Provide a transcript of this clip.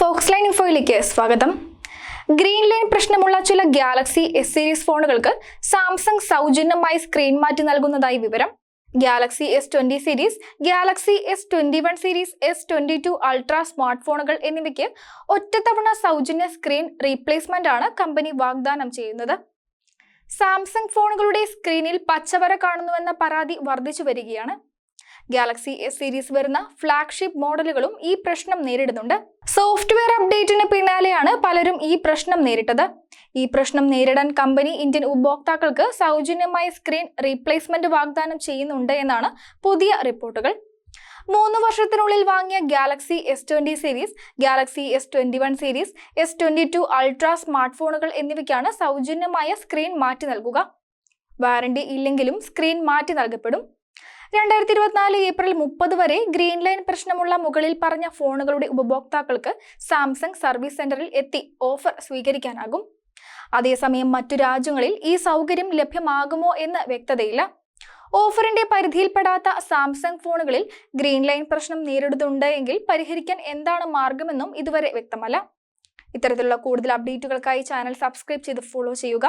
Fox line ഇൻഫോയിലേക്ക് സ്വാഗതം. Green line പ്രശ്നമുള്ള ചില ഗാലക്സി എസ് സീരീസ് ഫോണുകൾക്ക് സാംസങ് സൗജന്യമായി സ്ക്രീൻ മാറ്റി നൽകുന്നതായി വിവരം. Galaxy S20 series, Galaxy S21 series, S22 ultra smart ഫോണുകൾ എന്നിവയ്ക്ക് ഒറ്റത്തവണ സൗജന്യ സ്ക്രീൻ റീപ്ലേസ്മെന്റ് ആണ് കമ്പനി വാഗ്ദാനം ചെയ്യുന്നത്. സാംസങ് ഫോണുകളുടെ സ്ക്രീനിൽ പച്ചവര കാണുന്നുവെന്ന പരാതി വർദ്ധിച്ചു വരികയാണ്. ഗാലക്സി എസ് സീരീസ് വരുന്ന ഫ്ലാഗ്ഷിപ്പ് മോഡലുകളും ഈ പ്രശ്നം നേരിടുന്നുണ്ട്. സോഫ്റ്റ്വെയർ അപ്ഡേറ്റിന് പിന്നാലെയാണ് പലരും ഈ പ്രശ്നം നേരിട്ടത്. ഈ പ്രശ്നം നേരിടാൻ കമ്പനി ഇന്ത്യൻ ഉപഭോക്താക്കൾക്ക് സൗജന്യമായ സ്ക്രീൻ റീപ്ലേസ്മെന്റ് വാഗ്ദാനം ചെയ്യുന്നുണ്ട് എന്നാണ് പുതിയ റിപ്പോർട്ടുകൾ. 3 വർഷത്തിനുള്ളിൽ വാങ്ങിയ Galaxy S20 series, Galaxy S21 series, S22 ultra smart ഫോണുകൾ എന്നിവയ്ക്കാണ് സൗജന്യമായ സ്ക്രീൻ മാറ്റി നൽകുക. വാറണ്ടി ഇല്ലെങ്കിലും സ്ക്രീൻ മാറ്റി നൽകപ്പെടും. 2024 ഏപ്രിൽ 30 വരെ ഗ്രീൻ ലൈൻ പ്രശ്നമുള്ള മുകളിൽ പറഞ്ഞ ഫോണുകളുടെ ഉപഭോക്താക്കൾക്ക് സാംസങ് സർവീസ് സെന്ററിൽ എത്തി ഓഫർ സ്വീകരിക്കാനാകും. അതേസമയം മറ്റു രാജ്യങ്ങളിൽ ഈ സൗകര്യം ലഭ്യമാകുമോ എന്ന് വ്യക്തതയില്ല. ഓഫറിന്റെ പരിധിയിൽപ്പെടാത്ത സാംസങ് ഫോണുകളിൽ ഗ്രീൻ ലൈൻ പ്രശ്നം നേരിടുന്നുണ്ട് എങ്കിൽ പരിഹരിക്കാൻ എന്താണ് മാർഗമെന്നും ഇതുവരെ വ്യക്തമല്ല. ഇത്തരത്തിലുള്ള കൂടുതൽ അപ്ഡേറ്റുകൾക്കായി ചാനൽ സബ്സ്ക്രൈബ് ചെയ്ത് ഫോളോ ചെയ്യുക.